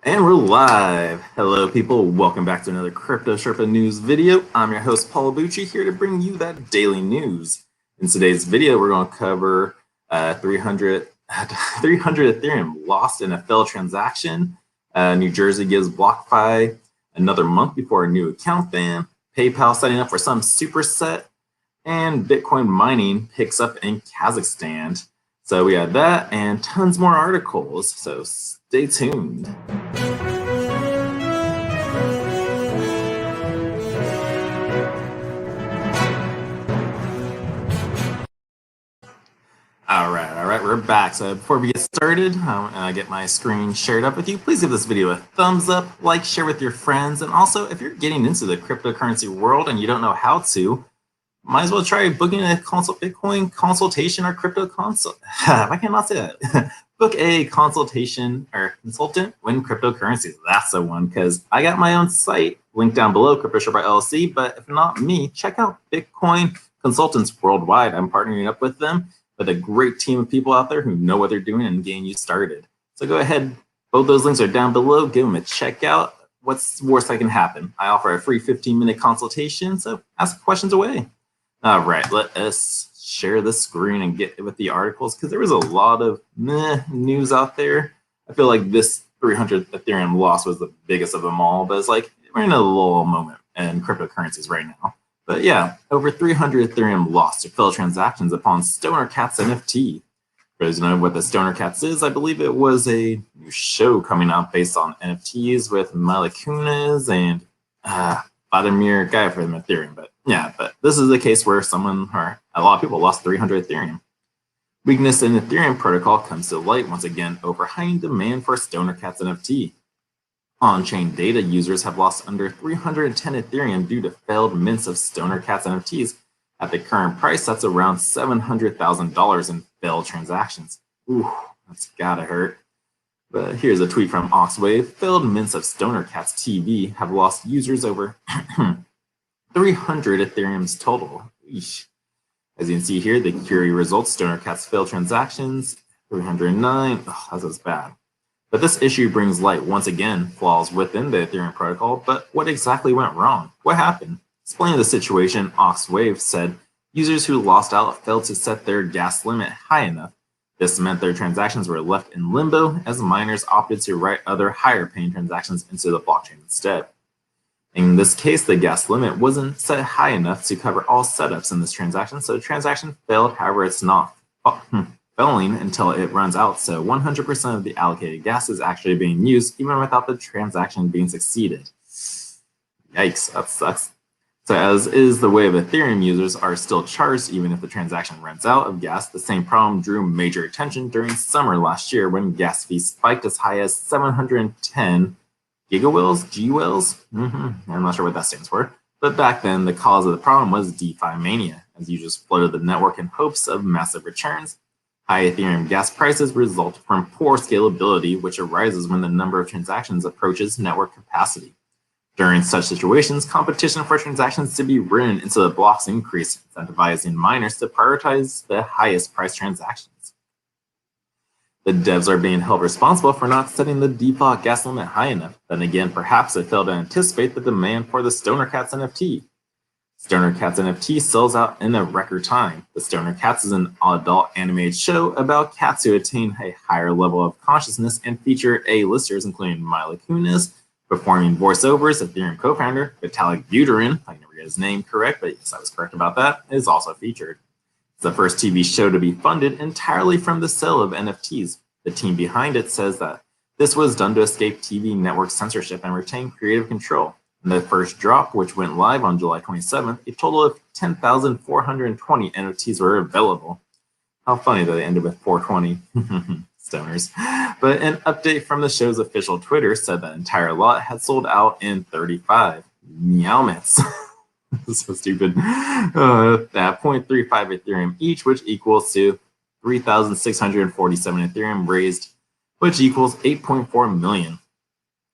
And we're live. Hello, people. Welcome back to another Crypto Sherpa news video. I'm your host, Paul Bucci, here to bring you that daily news. In today's video, we're going to cover 300 Ethereum lost in a failed transaction. New Jersey gives BlockFi another month before a new account ban. PayPal setting up for some superset. And Bitcoin mining picks up in Kazakhstan. So we have that and tons more articles. So stay tuned. All right, we're back. So before we get started, I get my screen shared up with you. Please give this video a thumbs up, like, share with your friends. And also, if you're getting into the cryptocurrency world and you don't know how to, might as well try booking a Bitcoin consultation or crypto consult. Why can't I say that? Book a consultation or consultant when cryptocurrencies. That's the one, because I got my own site linked down below, Crypto Sherpa LLC. But if not me, check out Bitcoin consultants worldwide. I'm partnering up with them, with a great team of people out there who know what they're doing and getting you started. So go ahead. Both those links are down below. Give them a check out. What's the worst that can happen? I offer a free 15-minute consultation, so ask questions away. All right, let us share the screen and get with the articles, because there was a lot of news out there. I feel like this 300 Ethereum loss was the biggest of them all, but it's like we're in a lull moment in cryptocurrencies right now. But yeah, over 300 Ethereum lost to failed transactions upon Stoner Cats NFT. For those who know what the Stoner Cats is, I believe it was a new show coming out based on NFTs with Mila Kunis and Vladimir guy from Ethereum. But yeah, but this is a case where someone or a lot of people lost 300 Ethereum. Weakness in Ethereum protocol comes to light once again over high demand for Stoner Cats NFT. On-chain data users have lost under 310 Ethereum due to failed mints of Stoner Cats NFTs. At the current price, that's around $700,000 in failed transactions. Ooh, that's gotta hurt. But here's a tweet from Oxwave. Failed mints of Stoner Cats TV have lost users over 300 Ethereums total. Eesh. As you can see here, the query results, Stoner Cats failed transactions, 309. Oh, that's bad. But this issue brings light once again flaws within the Ethereum protocol. But what exactly went wrong? What happened? Explaining the situation, Oxwave said users who lost out failed to set their gas limit high enough. This meant their transactions were left in limbo as miners opted to write other higher paying transactions into the blockchain instead. In this case, the gas limit wasn't set high enough to cover all setups in this transaction, so the transaction failed. However, it's not failing until it runs out, so 100% of the allocated gas is actually being used even without the transaction being succeeded. Yikes, that sucks. So as is the way of Ethereum, users are still charged even if the transaction runs out of gas. The same problem drew major attention during summer last year when gas fees spiked as high as 710 GWELs? I'm not sure what that stands for. But back then, the cause of the problem was DeFi mania, as users flooded the network in hopes of massive returns. High Ethereum gas prices result from poor scalability, which arises when the number of transactions approaches network capacity. During such situations, competition for transactions to be written into the blocks increase, incentivizing miners to prioritize the highest price transactions. The devs are being held responsible for not setting the default gas limit high enough. Then again, perhaps it failed to anticipate the demand for the Stoner Cats NFT. Stoner Cats NFT sells out in a record time. The Stoner Cats is an adult animated show about cats who attain a higher level of consciousness and feature A-listers including Mila Kunis, performing voiceovers. Ethereum co-founder Vitalik Buterin, I never get his name correct, but yes, I was correct about that, is also featured. It's the first TV show to be funded entirely from the sale of NFTs. The team behind it says that this was done to escape TV network censorship and retain creative control. In the first drop, which went live on July 27th, a total of 10,420 NFTs were available. How funny that they ended with 420. Stoners. But an update from the show's official Twitter said that entire lot had sold out in 35 meow minutes. So stupid. At 0.35 Ethereum each, which equals to 3,647 Ethereum raised, which equals 8.4 million.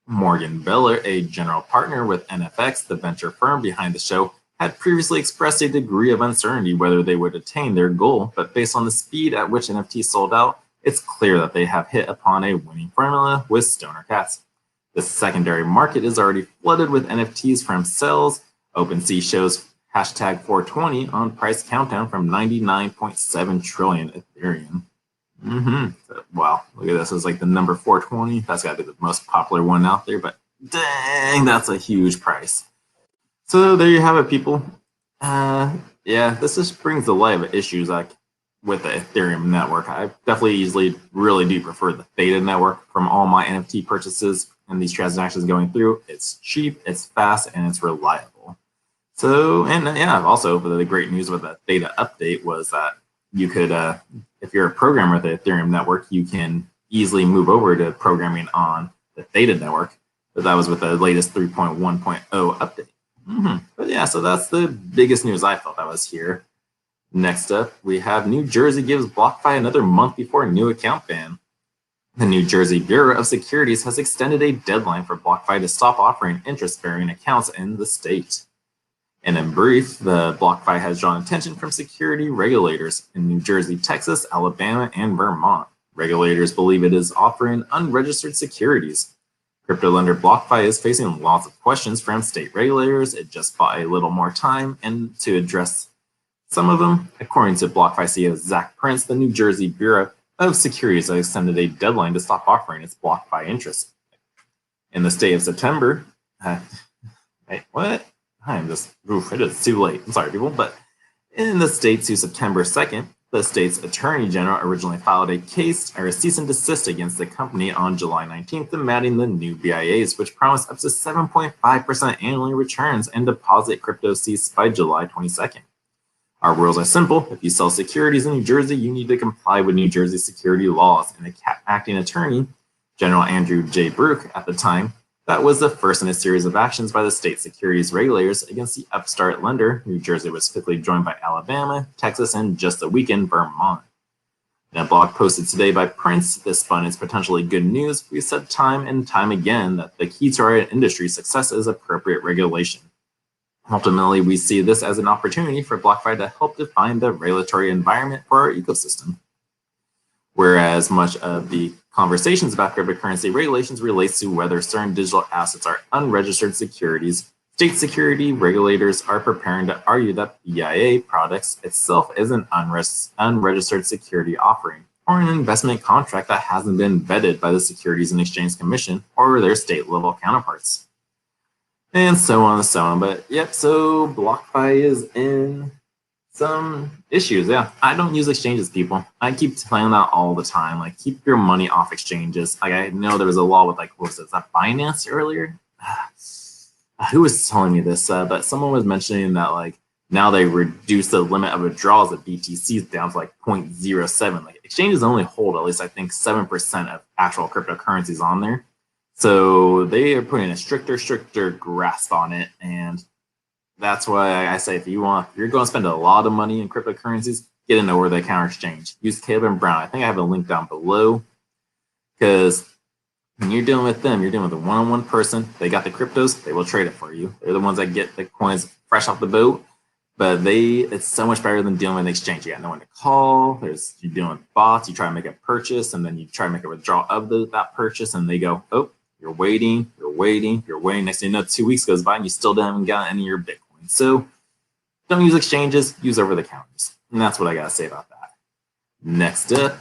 Morgan Beller, a general partner with NFX, the venture firm behind the show, had previously expressed a degree of uncertainty whether they would attain their goal, but based on the speed at which NFTs sold out, it's clear that they have hit upon a winning formula with Stoner Cats. The secondary market is already flooded with NFTs from sales. OpenSea shows hashtag 420 on price countdown from 99.7 trillion Ethereum. Wow, look at this. It's like the number 420. That's got to be the most popular one out there, but dang, that's a huge price. So there you have it, people. Yeah, this just brings to light of issues like with the Ethereum network. I definitely really do prefer the Theta network from all my NFT purchases and these transactions going through. It's cheap, it's fast, and it's reliable. So, and yeah, also the great news with the Theta update was that you could, if you're a programmer with the Ethereum network, you can easily move over to programming on the Theta network. But that was with the latest 3.1.0 update. But yeah, so that's the biggest news I felt that was here. Next up, we have New Jersey gives BlockFi another month before a new account ban. The New Jersey Bureau of Securities has extended a deadline for BlockFi to stop offering interest-bearing accounts in the state. And in brief, the BlockFi has drawn attention from security regulators in New Jersey, Texas, Alabama, and Vermont. Regulators believe it is offering unregistered securities. Crypto lender BlockFi is facing lots of questions from state regulators. It just bought a little more time and to address some of them. According to BlockFi CEO Zach Prince, the New Jersey Bureau of Securities has extended a deadline to stop offering its BlockFi interest. In the state of September, wait, what? I'm just, it is too late. I'm sorry, people, but in the state to September 2nd, the state's attorney general originally filed a case or a cease and desist against the company on July 19th, demanding the new BIAs, which promise up to 7.5% annually returns and deposit crypto cease by July 22nd. Our rules are simple. If you sell securities in New Jersey, you need to comply with New Jersey security laws. And the acting attorney, General Andrew J. Brook, at the time, that was the first in a series of actions by the state securities regulators against the upstart lender. New Jersey was quickly joined by Alabama, Texas, and just a weekend, Vermont. In a blog posted today by Prince, this spun as potentially good news. We said time and time again that the key to our industry's success is appropriate regulation. Ultimately, we see this as an opportunity for BlockFi to help define the regulatory environment for our ecosystem. Whereas much of the conversations about cryptocurrency regulations relates to whether certain digital assets are unregistered securities, state security regulators are preparing to argue that BIA products itself is an unregistered security offering or an investment contract that hasn't been vetted by the Securities and Exchange Commission or their state level counterparts. And so on and so on. But yep, so BlockFi is in some issues. Yeah, I don't use exchanges, people. I keep telling that all the time. Like, keep your money off exchanges. Like, I know there was a law with, like, what was it, that Binance earlier? Who was telling me this? But someone was mentioning that, like, now they reduce the limit of withdrawals of BTCs down to like 0.07. Like, exchanges only hold at least, I think, 7% of actual cryptocurrencies on there. So they are putting a stricter grasp on it. And that's why I say if you're going to spend a lot of money in cryptocurrencies, get an over-the-counter exchange. Use Caleb and Brown. I think I have a link down below, because when you're dealing with them, you're dealing with a one-on-one person. They got the cryptos, they will trade it for you. They're the ones that get the coins fresh off the boat, but it's so much better than dealing with an exchange. You got no one to call. You're dealing with bots. You try to make a purchase, and then you try to make a withdrawal of that purchase, and they go, oh, you're waiting. Next thing you know, 2 weeks goes by, and you still haven't got any of your Bitcoin. So don't use exchanges, use over-the-counters. And that's what I got to say about that. Next up,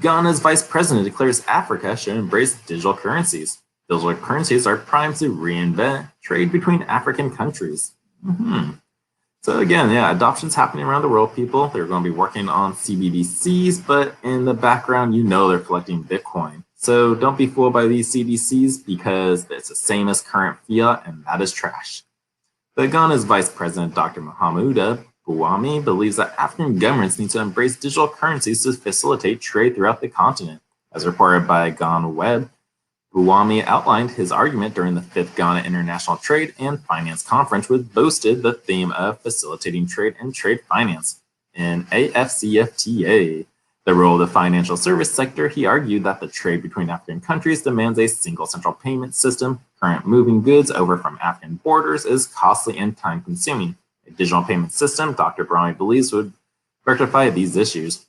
Ghana's vice president declares Africa should embrace digital currencies. Digital currencies are primed to reinvent trade between African countries. So again, yeah, adoption's happening around the world, people. They're going to be working on CBDCs, but in the background, they're collecting Bitcoin. So don't be fooled by these CBDCs, because it's the same as current fiat, and that is trash. But Ghana's vice president, Dr. Mahamuda Buwami, believes that African governments need to embrace digital currencies to facilitate trade throughout the continent. As reported by Ghana Web, Buwami outlined his argument during the 5th Ghana International Trade and Finance Conference, which boasted the theme of facilitating trade and trade finance in AFCFTA. The role of the financial service sector, he argued that the trade between African countries demands a single central payment system. Current moving goods over from African borders is costly and time-consuming. A digital payment system, Dr. Brahmi believes, would rectify these issues.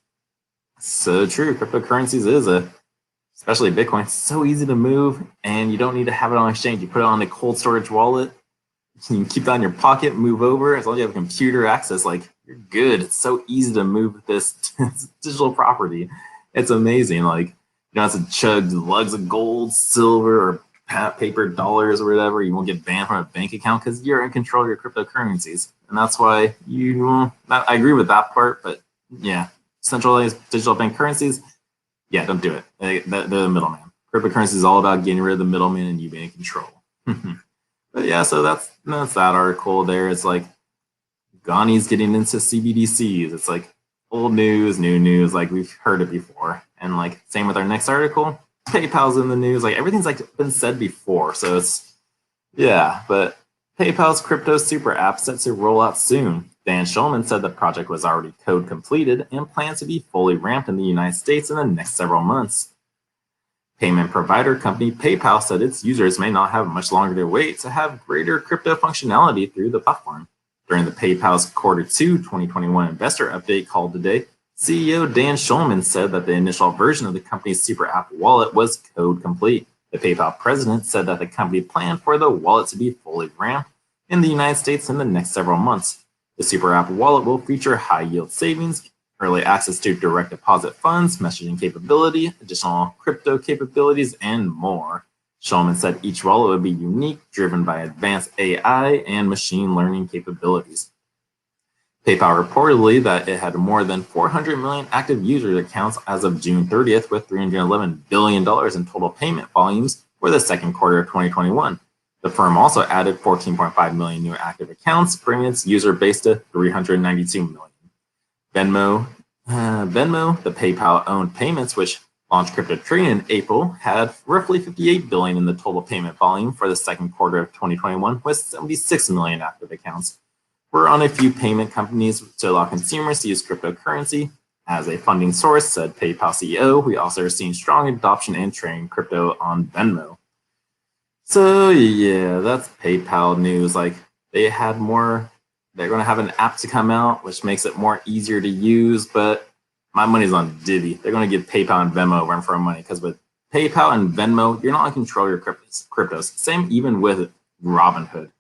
So true, cryptocurrencies is a especially Bitcoin. It's so easy to move, and you don't need to have it on exchange. You put it on a cold storage wallet. You can keep that in your pocket, move over. As long as you have computer access, like, you're good. It's so easy to move this digital property. It's amazing. Like, you don't have to chug lugs of gold, silver, or paper dollars or whatever. You won't get banned from a bank account because you're in control of your cryptocurrencies. And that's why I agree with that part, but yeah, centralized digital bank currencies, yeah, don't do it. They're the middleman. Cryptocurrency is all about getting rid of the middleman and you being in control. But yeah, so that's that article there. It's like Ghani's getting into CBDCs. It's like old news, new news, like we've heard it before. And like same with our next article, PayPal's in the news. Like everything's like been said before. So it's, yeah, but PayPal's crypto super app set to roll out soon. Dan Schulman said the project was already code completed and plans to be fully ramped in the United States in the next several months. Payment provider company PayPal said its users may not have much longer to wait to have greater crypto functionality through the platform. During the PayPal's Q2 2021 investor update called today, CEO Dan Schulman said that the initial version of the company's super app wallet was code complete. The PayPal president said that the company planned for the wallet to be fully ramped in the United States in the next several months. The super app wallet will feature high-yield savings, early access to direct deposit funds, messaging capability, additional crypto capabilities, and more. Schulman said each wallet would be unique, driven by advanced AI and machine learning capabilities. PayPal reportedly that it had more than 400 million active user accounts as of June 30th, with $311 billion in total payment volumes for the second quarter of 2021. The firm also added 14.5 million new active accounts, bringing its user base to 392 million. Venmo, the PayPal-owned payments, which launched crypto trading in April, had roughly 58 billion in the total payment volume for the second quarter of 2021, with 76 million active accounts. We're on a few payment companies to allow consumers to use cryptocurrency as a funding source, said PayPal CEO. We also are seeing strong adoption and trading crypto on Venmo. So yeah, that's PayPal news. Like they're going to have an app to come out, which makes it more easier to use, but my money's on Divi. They're going to give PayPal and Venmo a run for our money, because with PayPal and Venmo, you're not in control of your cryptos. Same even with Robinhood.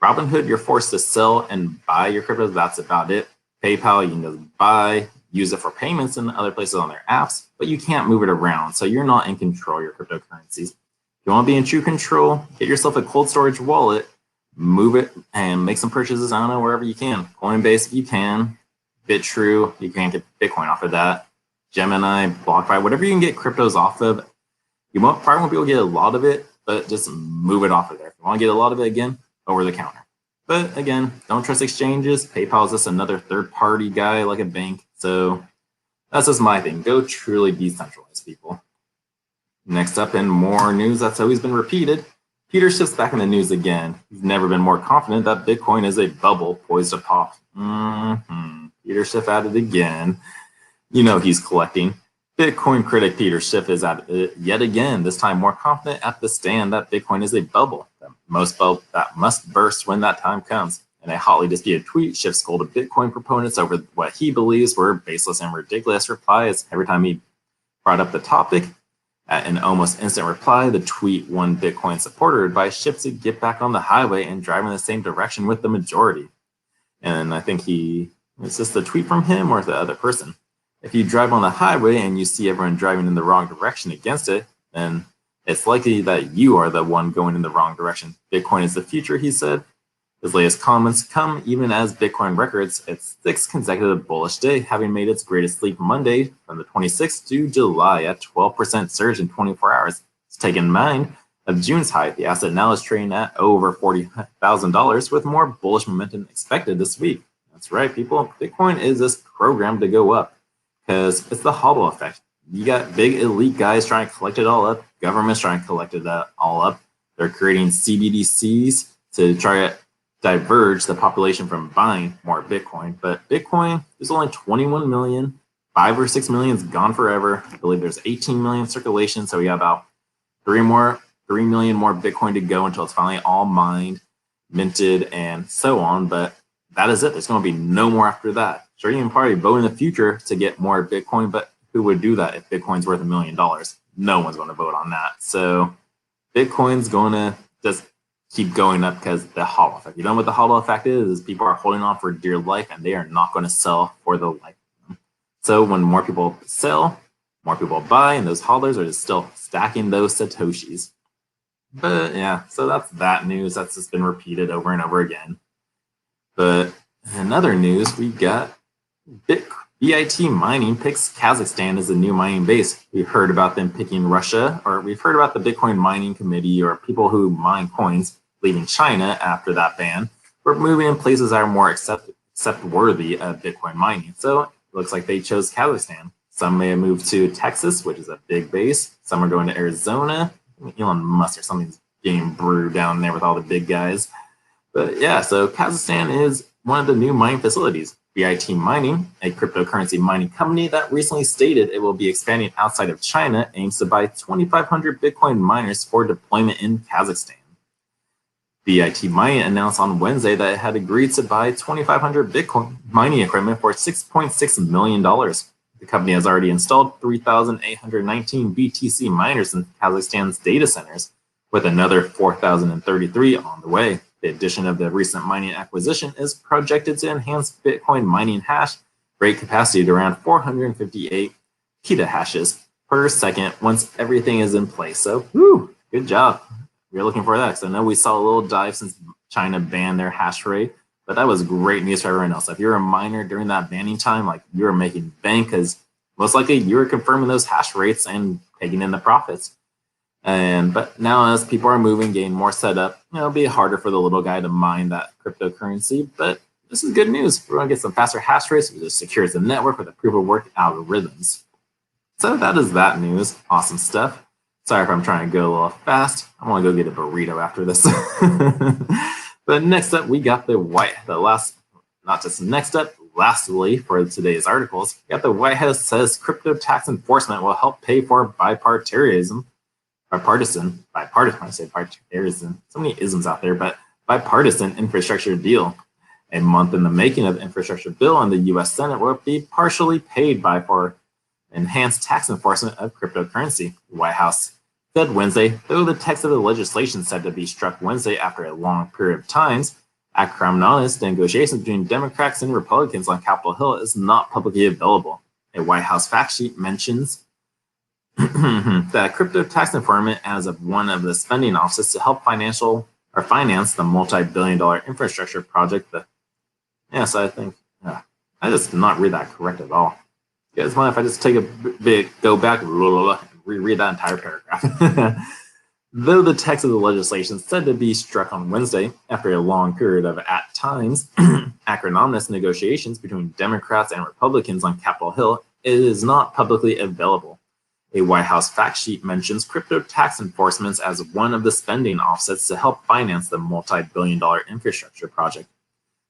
Robinhood, you're forced to sell and buy your cryptos. That's about it. PayPal, you can just buy, use it for payments in other places on their apps, but you can't move it around. So you're not in control of your cryptocurrencies. If you want to be in true control, get yourself a cold storage wallet, move it, and make some purchases, I don't know, wherever you can. Coinbase, if you can. BitTrue, you can't get Bitcoin off of that. Gemini, BlockFi, whatever you can get cryptos off of. You probably won't be able to get a lot of it, but just move it off of there. If you want to get a lot of it, again, over the counter. But again, don't trust exchanges. PayPal is just another third-party guy like a bank. So that's just my thing. Go truly decentralized, people. Next up, in more news that's always been repeated, Peter Schiff's back in the news again. He's never been more confident that Bitcoin is a bubble poised to pop. Peter Schiff at it again. You know he's collecting. Bitcoin critic Peter Schiff is at it yet again, this time more confident at the stand that Bitcoin is a bubble that must burst when that time comes. In a hotly disputed tweet, Schiff scolded Bitcoin proponents over what he believes were baseless and ridiculous replies. Every time he brought up the topic, at an almost instant reply, the tweet won Bitcoin supporter advice Schiff to get back on the highway and drive in the same direction with the majority. And I think is this the tweet from him or the other person? If you drive on the highway and you see everyone driving in the wrong direction against it, then it's likely that you are the one going in the wrong direction. Bitcoin is the future, he said. His latest comments come even as Bitcoin records its sixth consecutive bullish day, having made its greatest leap Monday from the 26th to July at 12% surge in 24 hours. It's taken in mind of June's high. The asset now is trading at over $40,000 with more bullish momentum expected this week. That's right, people. Bitcoin is just programmed to go up because it's the hodl effect. You got big elite guys trying to collect it all up. Governments trying to collect it all up. They're creating CBDCs to try to diverge the population from buying more Bitcoin. But Bitcoin is only 21 million. 5 or 6 million is gone forever. I believe there's 18 million circulation. So we got about 3 million more Bitcoin to go until it's finally all mined, minted, and so on. But that is it. There's going to be no more after that. Sure, you can probably vote in the future to get more Bitcoin, but who would do that if Bitcoin's worth $1 million? no one's going to vote on that. So Bitcoin's going to just keep going up because the hollow effect. You know what the hollow effect is people are holding on for dear life and they are not going to sell for the life of them. So when more people sell, more people buy, and those hodlers are just still stacking those Satoshis. But yeah, so that's that news. That's just been repeated over and over again. But in other news, we got BIT Mining picks Kazakhstan as a new mining base. We've heard about them picking Russia, or we've heard about the Bitcoin Mining Committee or people who mine coins leaving China after that ban. We're moving in places that are more accept worthy of Bitcoin mining. So it looks like they chose Kazakhstan. Some may have moved to Texas, which is a big base. Some are going to Arizona. Elon Musk or something's getting brewed down there with all the big guys. But yeah, so Kazakhstan is one of the new mining facilities. BIT Mining, a cryptocurrency mining company that recently stated it will be expanding outside of China, aims to buy 2,500 Bitcoin miners for deployment in Kazakhstan. BIT Mining announced on Wednesday that it had agreed to buy 2,500 Bitcoin mining equipment for $6.6 million. The company has already installed 3,819 BTC miners in Kazakhstan's data centers, with another 4,033 on the way. The addition of the recent mining acquisition is projected to enhance Bitcoin mining hash rate capacity to around 458 petahashes per second once everything is in place. So, whew, good job. We're looking for that. So I know we saw a little dive since China banned their hash rate, but that was great news for everyone else. If you're a miner during that banning time, like you were making bank because most likely you were confirming those hash rates and taking in the profits. But now as people are moving, getting more set up, it'll be harder for the little guy to mine that cryptocurrency. But this is good news. We're going to get some faster hash rates. It just secures the network with the proof of work algorithms. So that is that news. Awesome stuff. Sorry if I'm trying to go a little fast. I want to go get a burrito after this. But next up, we got lastly for today's articles, we got the White House says crypto tax enforcement will help pay for bipartisan, so many isms out there, but bipartisan infrastructure deal. A month in the making of the infrastructure bill in the U.S. Senate will be partially paid by for enhanced tax enforcement of cryptocurrency. The White House said Wednesday, though the text of the legislation said to be struck Wednesday after a long period of times, acrimonious negotiations between Democrats and Republicans on Capitol Hill is not publicly available. A White House fact sheet mentions that crypto tax enforcement as of one of the spending offices to help finance the multi-billion-dollar infrastructure project. So I think I just did not read that correct at all. You guys mind if I just take a bit, go back, and reread that entire paragraph? Though the text of the legislation said to be struck on Wednesday after a long period of, at times, acrimonious negotiations between Democrats and Republicans on Capitol Hill, it is not publicly available. A White House fact sheet mentions crypto tax enforcements as one of the spending offsets to help finance the multi-billion-dollar infrastructure project.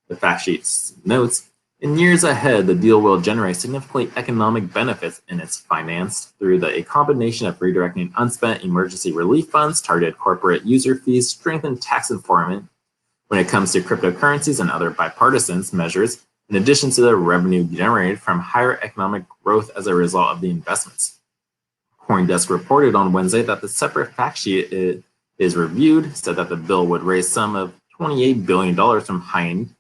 The fact sheet notes, in years ahead, the deal will generate significant economic benefits and it's financed through a combination of redirecting unspent emergency relief funds, targeted corporate user fees, strengthened tax enforcement when it comes to cryptocurrencies and other bipartisan measures, in addition to the revenue generated from higher economic growth as a result of the investments. CoinDesk reported on Wednesday that the separate fact sheet is reviewed, said that the bill would raise some of $28 billion from high-end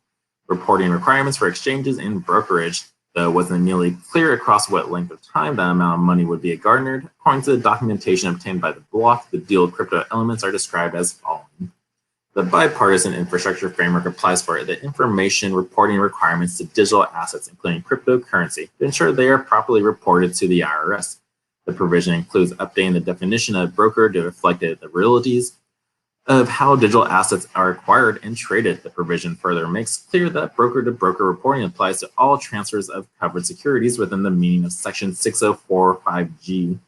reporting requirements for exchanges and brokerage, though it wasn't nearly clear across what length of time that amount of money would be garnered. According to the documentation obtained by the block, the deal crypto elements are described as following. The bipartisan infrastructure framework applies for the information reporting requirements to digital assets, including cryptocurrency, to ensure they are properly reported to the IRS. The provision includes updating the definition of broker to reflect the realities of how digital assets are acquired and traded. The provision further makes clear that broker-to-broker reporting applies to all transfers of covered securities within the meaning of Section 6045G3,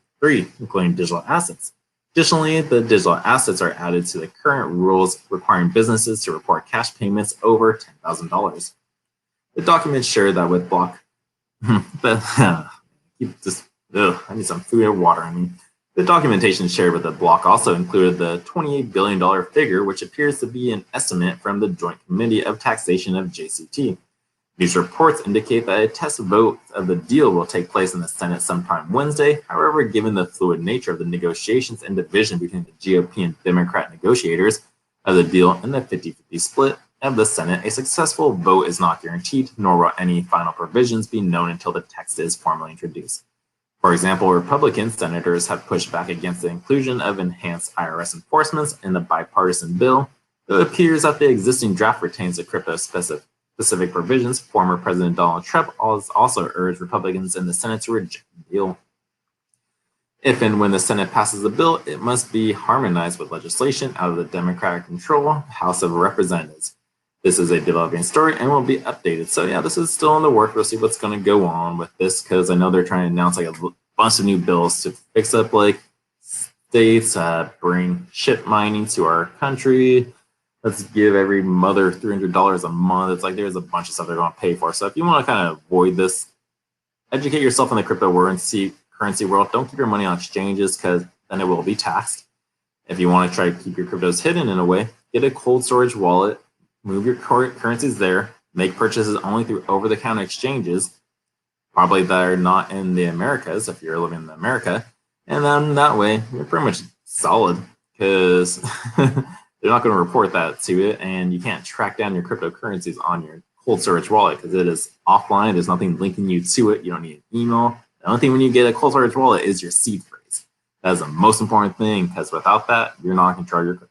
including digital assets. Additionally, the digital assets are added to the current rules requiring businesses to report cash payments over $10,000. The document shared that with block. I need some food and water. The documentation shared with the block also included the $28 billion figure, which appears to be an estimate from the Joint Committee of Taxation of JCT. News reports indicate that a test vote of the deal will take place in the Senate sometime Wednesday. However, given the fluid nature of the negotiations and division between the GOP and Democrat negotiators of the deal and the 50-50 split of the Senate, a successful vote is not guaranteed, nor will any final provisions be known until the text is formally introduced. For example, Republican senators have pushed back against the inclusion of enhanced IRS enforcements in the bipartisan bill, though it appears that the existing draft retains the crypto-specific provisions. Former President Donald Trump has also urged Republicans in the Senate to reject the deal. If and when the Senate passes the bill, it must be harmonized with legislation out of the Democratic control House of Representatives. This is a developing story and will be updated. So yeah, this is still in the work. We'll see what's going to go on with this, because I know they're trying to announce like a bunch of new bills to fix up like states, bring chip mining to our country. Let's give every mother $300 a month. It's like there's a bunch of stuff they're going to pay for. So if you want to kind of avoid this, educate yourself in the crypto currency world. Don't keep your money on exchanges, because then it will be taxed. If you want to try to keep your cryptos hidden in a way, get a cold storage wallet. Move your currencies there, make purchases only through over-the-counter exchanges, probably that are not in the Americas if you're living in America. And then that way, you're pretty much solid, because they're not going to report that to it, and you can't track down your cryptocurrencies on your cold storage wallet because it is offline. There's nothing linking you to it. You don't need an email. The only thing when you get a cold storage wallet is your seed phrase. That is the most important thing, because without that, you're not in control of your cryptos.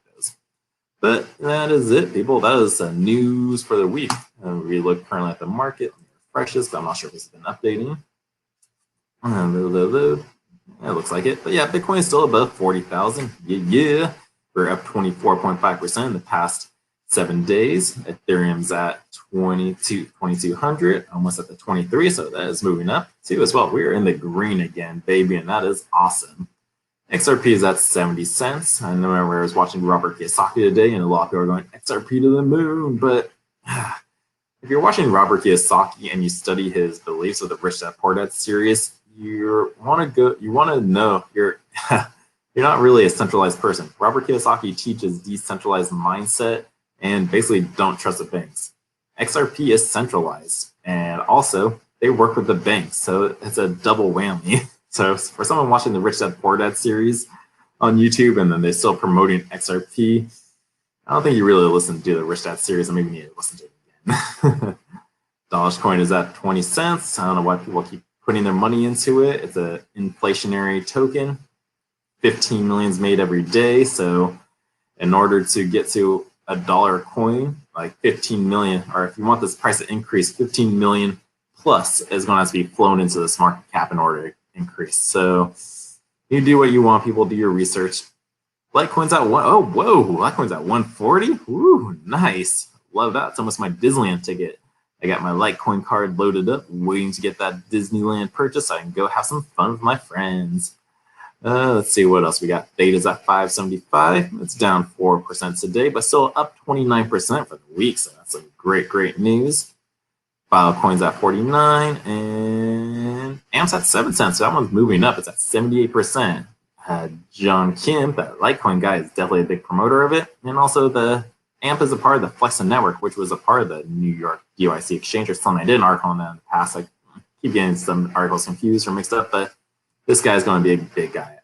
But that is it, people. That is the news for the week. We look currently at the market. Refresh this, but I'm not sure if it's been updating. It looks like it. But yeah, Bitcoin is still above 40,000. Yeah. We're up 24.5% in the past 7 days. Ethereum's at 2,200, almost at the 23. So that is moving up too as well. We're in the green again, baby, and that is awesome. XRP is at 70 cents. I remember I was watching Robert Kiyosaki today, and a lot of people are going XRP to the moon. But if you're watching Robert Kiyosaki and you study his beliefs of the Rich Dad Poor Dad series, you want to know you're not really a centralized person. Robert Kiyosaki teaches decentralized mindset and basically don't trust the banks. XRP is centralized, and also they work with the banks, so it's a double whammy. So for someone watching the Rich Dad Poor Dad series on YouTube and then they're still promoting XRP, I don't think you really listen to the Rich Dad series, and maybe you need to listen to it again. Dogecoin is at 20 cents. I don't know why people keep putting their money into it. It's an inflationary token. 15 million is made every day. So in order to get to a dollar coin, like 15 million, or if you want this price to increase, 15 million plus is going to have to be flown into this market cap in order to increase. So you do what you want, people. Do your research. Litecoin's at Litecoin's at 140. Ooh, nice. Love that. It's almost my Disneyland ticket. I got my Litecoin card loaded up, waiting to get that Disneyland purchase so I can go have some fun with my friends. Let's see what else we got. Theta's at 575. It's down 4% today, but still up 29% for the week. So that's some great news. Filecoin's at 49, and AMP's at 7 cents. So that one's moving up. It's at 78%. John Kim, that Litecoin guy, is definitely a big promoter of it. And also the AMP is a part of the Flexon network, which was a part of the New York DYC exchange or something. I did an article on that in the past. I keep getting some articles confused or mixed up, but this guy's going to be a big guy.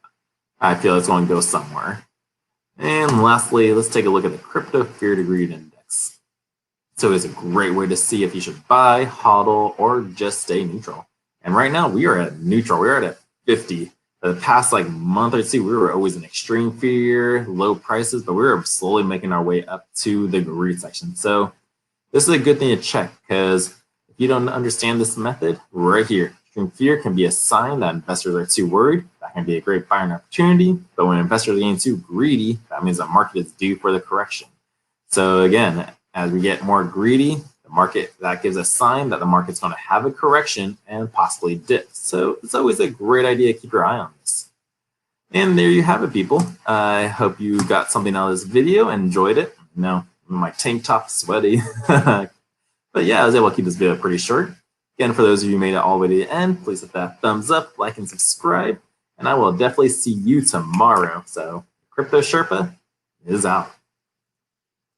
I feel it's going to go somewhere. And lastly, let's take a look at the Crypto Fear to Greed Index. So it's a great way to see if you should buy, hodl, or just stay neutral. And right now we are at neutral. We're at 50. For the past month or two, we were always in extreme fear, low prices, but we were slowly making our way up to the greed section. So this is a good thing to check, because if you don't understand this method right here, extreme fear can be a sign that investors are too worried. That can be a great buying opportunity. But when investors are getting too greedy, that means the market is due for the correction. So again, as we get more greedy, the market, that gives a sign that the market's going to have a correction and possibly dip. So it's always a great idea to keep your eye on this. And there you have it, people. I hope you got something out of this video and enjoyed it. My tank top sweaty. But yeah, I was able to keep this video pretty short. Again, for those of you who made it all the way to the end, please hit that thumbs up, like, and subscribe. And I will definitely see you tomorrow. So Crypto Sherpa is out.